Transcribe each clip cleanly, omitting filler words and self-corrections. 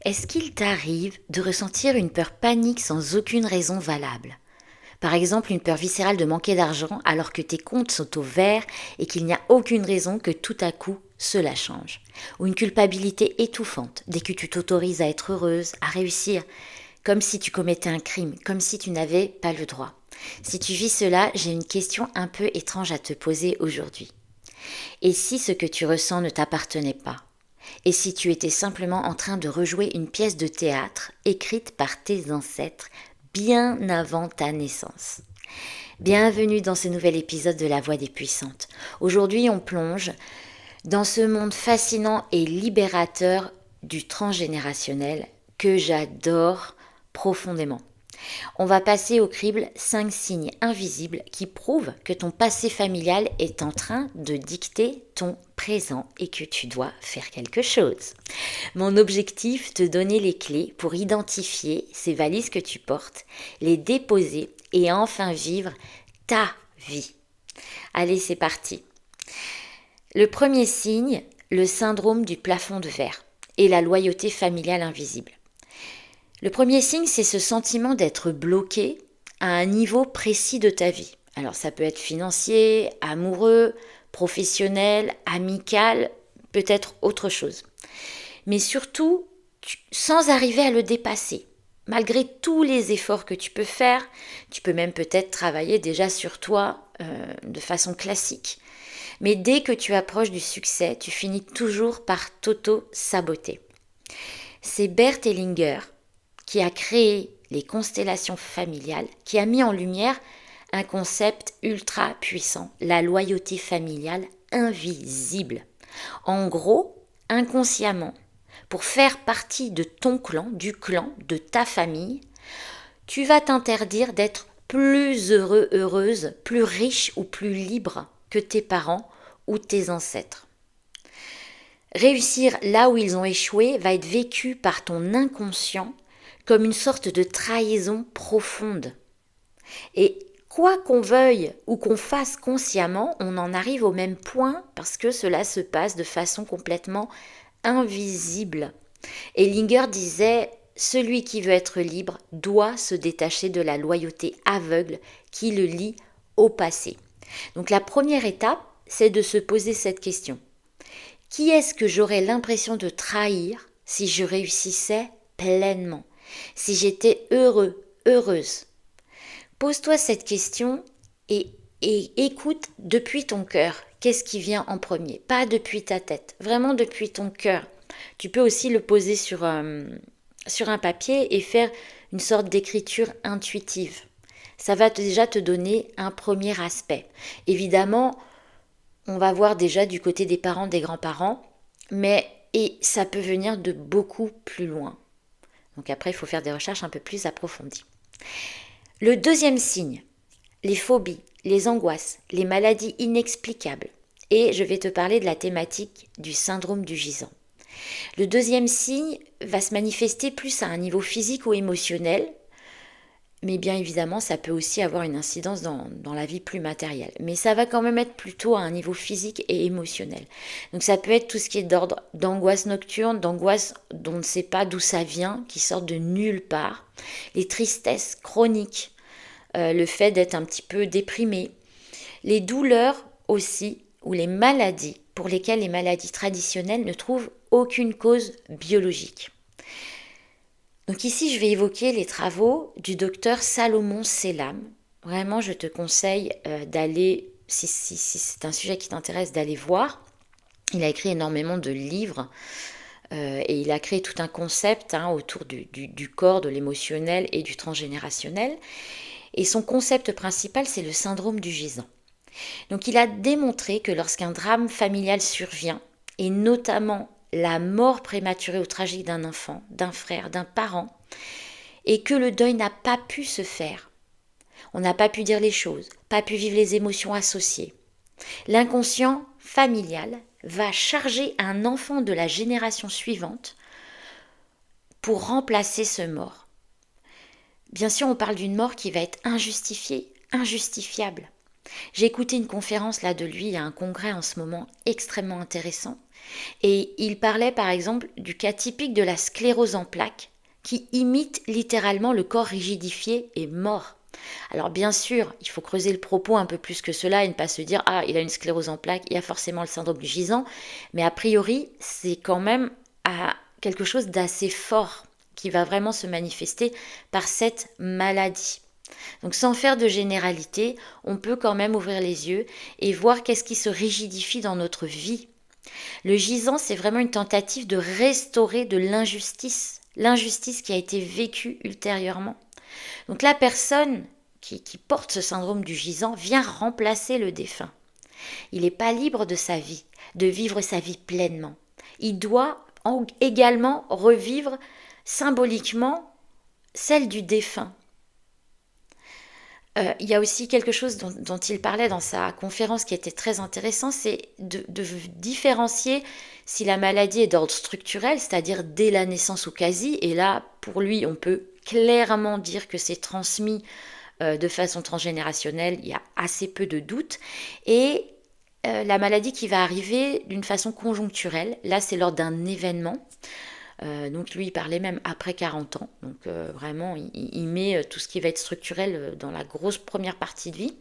Est-ce qu'il t'arrive de ressentir une peur panique sans aucune raison valable? Par exemple, une peur viscérale de manquer d'argent alors que tes comptes sont au vert et qu'il n'y a aucune raison que tout à coup cela change. Ou une culpabilité étouffante dès que tu t'autorises à être heureuse, à réussir, comme si tu commettais un crime, comme si tu n'avais pas le droit. Si tu vis cela, j'ai une question un peu étrange à te poser aujourd'hui. Et si ce que tu ressens ne t'appartenait pas? Et si tu étais simplement en train de rejouer une pièce de théâtre écrite par tes ancêtres bien avant ta naissance? Bienvenue dans ce nouvel épisode de La Voix des Puissantes. Aujourd'hui, on plonge dans ce monde fascinant et libérateur du transgénérationnel que j'adore profondément. On va passer au crible 5 signes invisibles qui prouvent que ton passé familial est en train de dicter ton présent et que tu dois faire quelque chose. Mon objectif, te donner les clés pour identifier ces valises que tu portes, les déposer et enfin vivre ta vie. Allez, c'est parti. Le premier signe, le syndrome du plafond de verre et la loyauté familiale invisible. Le premier signe, c'est ce sentiment d'être bloqué à un niveau précis de ta vie. Alors ça peut être financier, amoureux, professionnel, amical, peut-être autre chose. Mais surtout, sans arriver à le dépasser. Malgré tous les efforts que tu peux faire, tu peux même peut-être travailler déjà sur toi de façon classique. Mais dès que tu approches du succès, tu finis toujours par t'auto-saboter. C'est Bert Hellinger qui a créé les constellations familiales, qui a mis en lumière un concept ultra puissant, la loyauté familiale invisible. En gros, inconsciemment, pour faire partie de ton clan, du clan, de ta famille, tu vas t'interdire d'être plus heureux, heureuse, plus riche ou plus libre que tes parents ou tes ancêtres. Réussir là où ils ont échoué va être vécu par ton inconscient comme une sorte de trahison profonde. Et quoi qu'on veuille ou qu'on fasse consciemment, on en arrive au même point parce que cela se passe de façon complètement invisible. Ellinger disait « Celui qui veut être libre doit se détacher de la loyauté aveugle qui le lie au passé. » Donc la première étape, c'est de se poser cette question. Qui est-ce que j'aurais l'impression de trahir si je réussissais pleinement, si j'étais heureux, heureuse? Pose-toi cette question et écoute depuis ton cœur. Qu'est-ce qui vient en premier? Pas depuis ta tête, vraiment depuis ton cœur. Tu peux aussi le poser sur un papier et faire une sorte d'écriture intuitive. Ça va déjà te donner un premier aspect. Évidemment, on va voir déjà du côté des parents, des grands-parents, et ça peut venir de beaucoup plus loin. Donc après, il faut faire des recherches un peu plus approfondies. Le deuxième signe, les phobies, les angoisses, les maladies inexplicables. Et je vais te parler de la thématique du syndrome du gisant. Le deuxième signe va se manifester plus à un niveau physique ou émotionnel, mais bien évidemment, ça peut aussi avoir une incidence dans la vie plus matérielle. Mais ça va quand même être plutôt à un niveau physique et émotionnel. Donc ça peut être tout ce qui est d'ordre d'angoisse nocturne, d'angoisse dont on ne sait pas d'où ça vient, qui sort de nulle part. Les tristesses chroniques, le fait d'être un petit peu déprimé. Les douleurs aussi, ou les maladies, pour lesquelles les maladies traditionnelles ne trouvent aucune cause biologique. Donc ici, je vais évoquer les travaux du docteur Salomon Selam. Vraiment, je te conseille d'aller, si c'est un sujet qui t'intéresse, d'aller voir. Il a écrit énormément de livres et il a créé tout un concept autour du corps, de l'émotionnel et du transgénérationnel. Et son concept principal, c'est le syndrome du gisant. Donc il a démontré que lorsqu'un drame familial survient, et notamment la mort prématurée ou tragique d'un enfant, d'un frère, d'un parent, et que le deuil n'a pas pu se faire, on n'a pas pu dire les choses, pas pu vivre les émotions associées, l'inconscient familial va charger un enfant de la génération suivante pour remplacer ce mort. Bien sûr, on parle d'une mort qui va être injustifiée, injustifiable. J'ai écouté une conférence là de lui, il y a un congrès en ce moment extrêmement intéressant. Et il parlait par exemple du cas typique de la sclérose en plaques qui imite littéralement le corps rigidifié et mort. Alors bien sûr, il faut creuser le propos un peu plus que cela et ne pas se dire ah, il a une sclérose en plaques, il a forcément le syndrome du gisant, mais a priori, c'est quand même quelque chose d'assez fort qui va vraiment se manifester par cette maladie. Donc sans faire de généralité, on peut quand même ouvrir les yeux et voir qu'est-ce qui se rigidifie dans notre vie. Le gisant, c'est vraiment une tentative de restaurer de l'injustice qui a été vécue ultérieurement. Donc la personne qui porte ce syndrome du gisant vient remplacer le défunt. Il n'est pas libre de sa vie, de vivre sa vie pleinement. Il doit également revivre symboliquement celle du défunt. Il y a aussi quelque chose dont il parlait dans sa conférence qui était très intéressant, c'est de différencier si la maladie est d'ordre structurel, c'est-à-dire dès la naissance ou quasi, et là, pour lui, on peut clairement dire que c'est transmis de façon transgénérationnelle, il y a assez peu de doutes, et la maladie qui va arriver d'une façon conjoncturelle, là c'est lors d'un événement. Donc lui, il parlait même après 40 ans. Donc vraiment, il met tout ce qui va être structurel dans la grosse première partie de vie.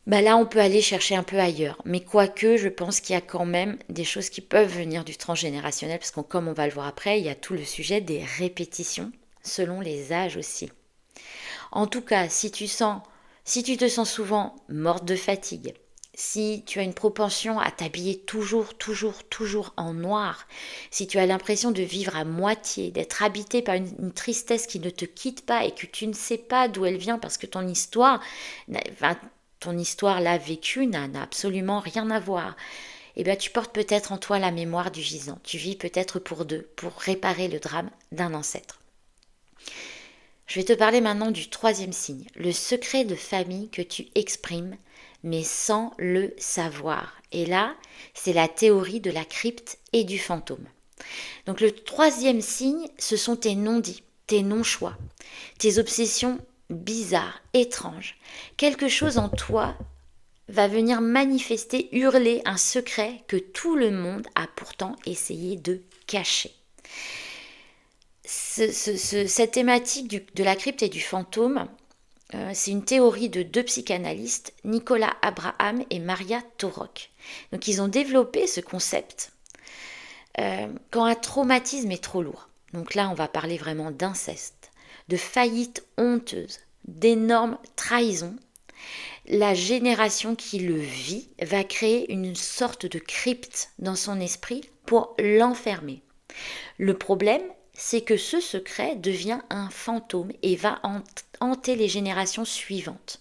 Bah là, on peut aller chercher un peu ailleurs. Mais quoique, je pense qu'il y a quand même des choses qui peuvent venir du transgénérationnel, parce que comme on va le voir après, il y a tout le sujet des répétitions, selon les âges aussi. En tout cas, si tu te sens souvent morte de fatigue, si tu as une propension à t'habiller toujours en noir, si tu as l'impression de vivre à moitié, d'être habité par une tristesse qui ne te quitte pas et que tu ne sais pas d'où elle vient parce que ton histoire là vécue n'a absolument rien à voir, eh bien tu portes peut-être en toi la mémoire du gisant. Tu vis peut-être pour deux, pour réparer le drame d'un ancêtre. Je vais te parler maintenant du troisième signe, le secret de famille que tu exprimes mais sans le savoir. Et là, c'est la théorie de la crypte et du fantôme. Donc le troisième signe, ce sont tes non-dits, tes non-choix, tes obsessions bizarres, étranges. Quelque chose en toi va venir manifester, hurler un secret que tout le monde a pourtant essayé de cacher. Cette thématique de la crypte et du fantôme, c'est une théorie de deux psychanalystes, Nicolas Abraham et Maria Torok. Donc ils ont développé ce concept quand un traumatisme est trop lourd. Donc là, on va parler vraiment d'inceste, de faillite honteuse, d'énormes trahisons. La génération qui le vit va créer une sorte de crypte dans son esprit pour l'enfermer. Le problème, c'est que ce secret devient un fantôme et va hanter les générations suivantes.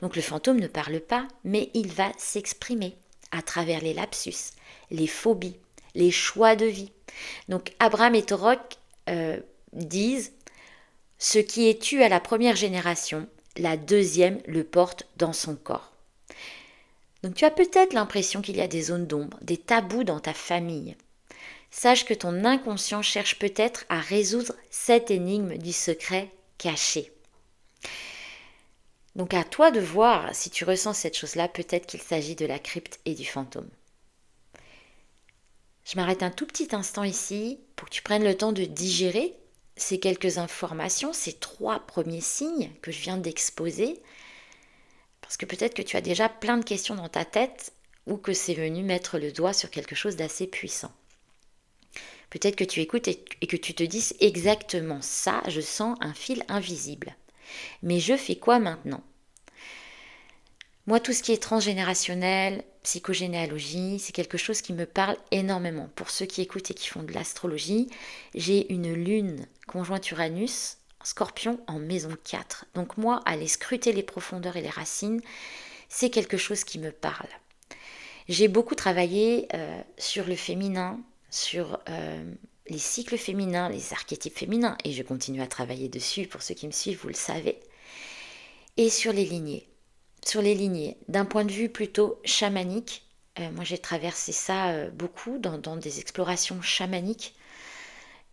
Donc le fantôme ne parle pas, mais il va s'exprimer à travers les lapsus, les phobies, les choix de vie. Donc Abraham et Torok disent « Ce qui est tu à la première génération, la deuxième le porte dans son corps ». Donc tu as peut-être l'impression qu'il y a des zones d'ombre, des tabous dans ta famille. Sache que ton inconscient cherche peut-être à résoudre cette énigme du secret caché. Donc à toi de voir si tu ressens cette chose-là, peut-être qu'il s'agit de la crypte et du fantôme. Je m'arrête un tout petit instant ici pour que tu prennes le temps de digérer ces quelques informations, ces 3 premiers signes que je viens d'exposer, parce que peut-être que tu as déjà plein de questions dans ta tête ou que c'est venu mettre le doigt sur quelque chose d'assez puissant. Peut-être que tu écoutes et que tu te dises exactement ça, je sens un fil invisible. Mais je fais quoi maintenant ? Moi, tout ce qui est transgénérationnel, psychogénéalogie, c'est quelque chose qui me parle énormément. Pour ceux qui écoutent et qui font de l'astrologie, j'ai une lune conjointe Uranus, Scorpion en maison 4. Donc moi, aller scruter les profondeurs et les racines, c'est quelque chose qui me parle. J'ai beaucoup travaillé sur le féminin, sur les cycles féminins, les archétypes féminins, et je continue à travailler dessus, pour ceux qui me suivent, vous le savez, et sur les lignées. Sur les lignées, d'un point de vue plutôt chamanique, moi j'ai traversé ça beaucoup dans des explorations chamaniques,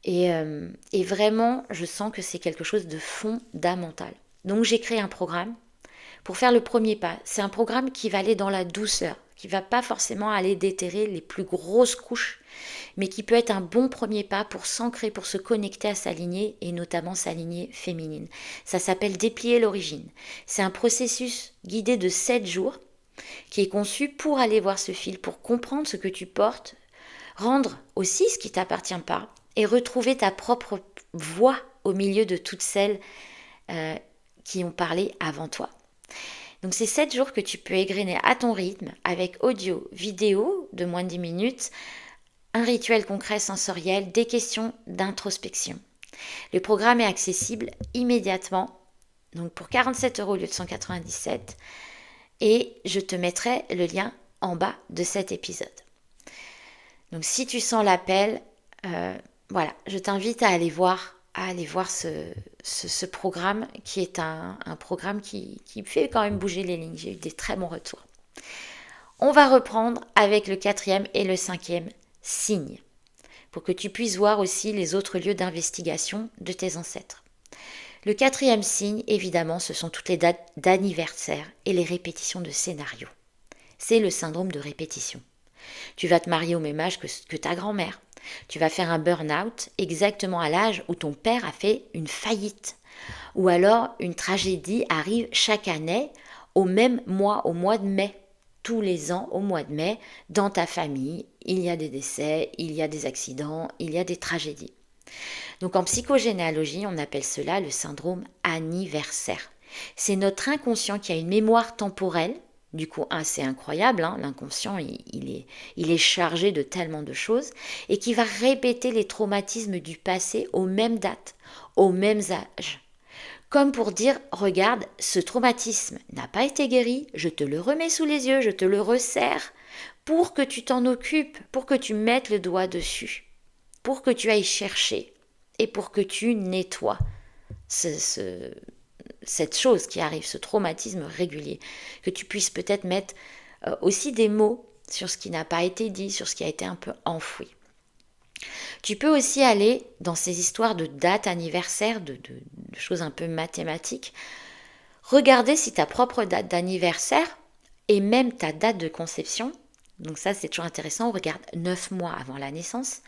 et vraiment je sens que c'est quelque chose de fondamental. Donc j'ai créé un programme pour faire le premier pas. C'est un programme qui va aller dans la douceur, qui va pas forcément aller déterrer les plus grosses couches, mais qui peut être un bon premier pas pour s'ancrer, pour se connecter à sa lignée et notamment sa lignée féminine. Ça s'appelle déplier l'origine. C'est un processus guidé de 7 jours qui est conçu pour aller voir ce fil, pour comprendre ce que tu portes, rendre aussi ce qui ne t'appartient pas et retrouver ta propre voix au milieu de toutes celles qui ont parlé avant toi. Donc c'est 7 jours que tu peux égrener à ton rythme avec audio, vidéo de moins de 10 minutes, un rituel concret sensoriel, des questions d'introspection. Le programme est accessible immédiatement, donc pour 47 € au lieu de 197, et je te mettrai le lien en bas de cet épisode. Donc si tu sens l'appel, voilà, je t'invite à aller voir ce programme qui est un programme qui fait quand même bouger les lignes. J'ai eu des très bons retours. On va reprendre avec le 4e et le 5e signe pour que tu puisses voir aussi les autres lieux d'investigation de tes ancêtres. Le 4e signe, évidemment, ce sont toutes les dates d'anniversaire et les répétitions de scénarios. C'est le syndrome de répétition. Tu vas te marier au même âge que ta grand-mère. Tu vas faire un burn-out exactement à l'âge où ton père a fait une faillite. Ou alors une tragédie arrive chaque année au même mois, au mois de mai. Tous les ans, au mois de mai, dans ta famille, il y a des décès, il y a des accidents, il y a des tragédies. Donc en psychogénéalogie, on appelle cela le syndrome anniversaire. C'est notre inconscient qui a une mémoire temporelle. Du coup, c'est incroyable, hein, l'inconscient, il est chargé de tellement de choses, et qui va répéter les traumatismes du passé aux mêmes dates, aux mêmes âges. Comme pour dire, regarde, ce traumatisme n'a pas été guéri, je te le remets sous les yeux, je te le resserre, pour que tu t'en occupes, pour que tu mettes le doigt dessus, pour que tu ailles chercher, et pour que tu nettoies cette chose qui arrive, ce traumatisme régulier, que tu puisses peut-être mettre aussi des mots sur ce qui n'a pas été dit, sur ce qui a été un peu enfoui. Tu peux aussi aller dans ces histoires de dates anniversaires, de choses un peu mathématiques, regarder si ta propre date d'anniversaire et même ta date de conception, donc ça c'est toujours intéressant, on regarde 9 mois avant la naissance,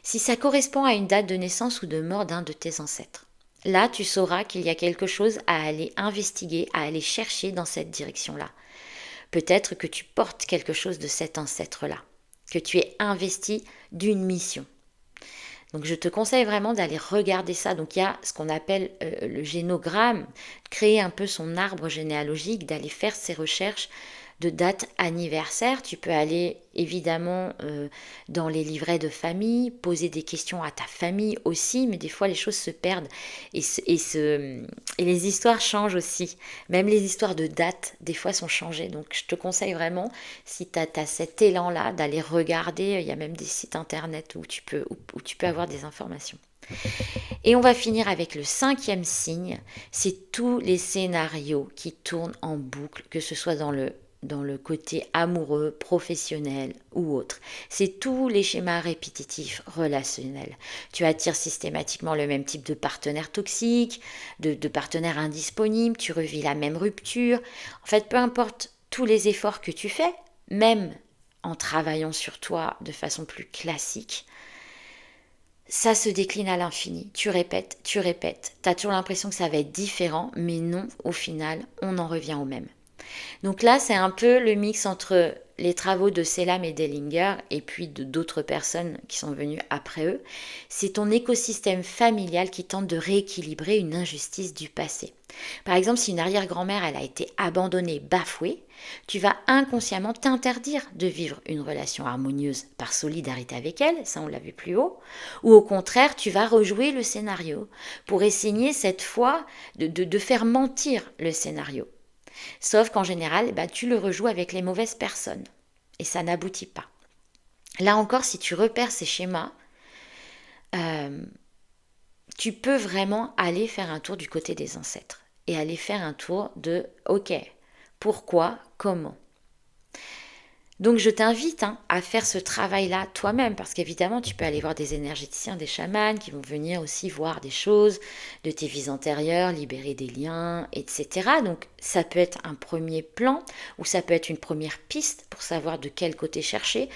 si ça correspond à une date de naissance ou de mort d'un de tes ancêtres. Là, tu sauras qu'il y a quelque chose à aller investiguer, à aller chercher dans cette direction-là. Peut-être que tu portes quelque chose de cet ancêtre-là, que tu es investi d'une mission. Donc je te conseille vraiment d'aller regarder ça. Donc il y a ce qu'on appelle le génogramme, créer un peu son arbre généalogique, d'aller faire ses recherches de dates anniversaires. Tu peux aller évidemment dans les livrets de famille, poser des questions à ta famille aussi, mais des fois les choses se perdent et les histoires changent aussi. Même les histoires de dates, des fois, sont changées. Donc je te conseille vraiment, si tu as cet élan-là, d'aller regarder. Il y a même des sites internet où tu peux avoir des informations. Et on va finir avec le 5e signe, c'est tous les scénarios qui tournent en boucle, que ce soit dans le côté amoureux, professionnel ou autre. C'est tous les schémas répétitifs relationnels. Tu attires systématiquement le même type de partenaire toxique, de partenaire indisponible, tu revis la même rupture. En fait, peu importe tous les efforts que tu fais, même en travaillant sur toi de façon plus classique, ça se décline à l'infini. Tu répètes. Tu as toujours l'impression que ça va être différent, mais non, au final, on en revient au même. Donc là, c'est un peu le mix entre les travaux de Selam et Dellinger et puis d'autres personnes qui sont venues après eux. C'est ton écosystème familial qui tente de rééquilibrer une injustice du passé. Par exemple, si une arrière-grand-mère elle a été abandonnée, bafouée, tu vas inconsciemment t'interdire de vivre une relation harmonieuse par solidarité avec elle, ça on l'a vu plus haut, ou au contraire, tu vas rejouer le scénario pour essayer cette fois de faire mentir le scénario. Sauf qu'en général, tu le rejoues avec les mauvaises personnes et ça n'aboutit pas. Là encore, si tu repères ces schémas, tu peux vraiment aller faire un tour du côté des ancêtres et aller faire un tour de « Ok, pourquoi, comment ?» Donc je t'invite à faire ce travail-là toi-même, parce qu'évidemment tu peux aller voir des énergéticiens, des chamans qui vont venir aussi voir des choses de tes vies antérieures, libérer des liens, etc. Donc ça peut être un premier plan, ou ça peut être une première piste pour savoir de quel côté chercher,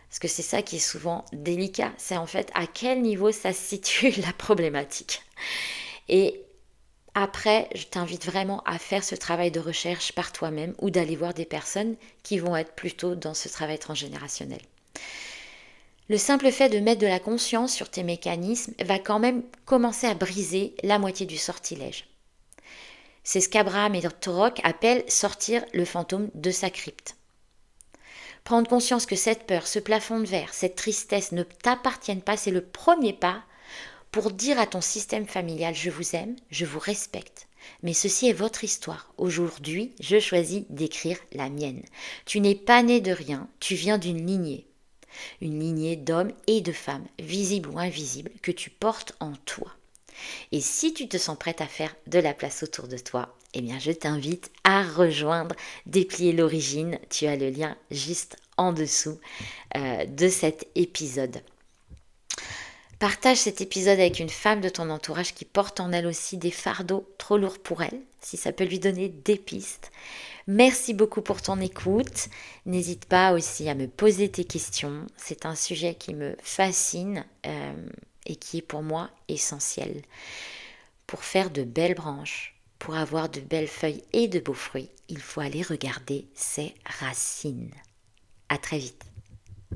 parce que c'est ça qui est souvent délicat, c'est en fait à quel niveau ça se situe la problématique. Et après, je t'invite vraiment à faire ce travail de recherche par toi-même ou d'aller voir des personnes qui vont être plutôt dans ce travail transgénérationnel. Le simple fait de mettre de la conscience sur tes mécanismes va quand même commencer à briser la moitié du sortilège. C'est ce qu'Abraham et Torok appellent sortir le fantôme de sa crypte. Prendre conscience que cette peur, ce plafond de verre, cette tristesse ne t'appartiennent pas, c'est le premier pas pour dire à ton système familial: je vous aime, je vous respecte, mais ceci est votre histoire. Aujourd'hui, je choisis d'écrire la mienne. Tu n'es pas né de rien, tu viens d'une lignée d'hommes et de femmes, visibles ou invisibles, que tu portes en toi. Et si tu te sens prête à faire de la place autour de toi, eh bien je t'invite à rejoindre Déplier l'origine. Tu as le lien juste en dessous de cet épisode. Partage cet épisode avec une femme de ton entourage qui porte en elle aussi des fardeaux trop lourds pour elle, si ça peut lui donner des pistes. Merci beaucoup pour ton écoute. N'hésite pas aussi à me poser tes questions. C'est un sujet qui me fascine et qui est pour moi essentiel. Pour faire de belles branches, pour avoir de belles feuilles et de beaux fruits, il faut aller regarder ses racines. À très vite.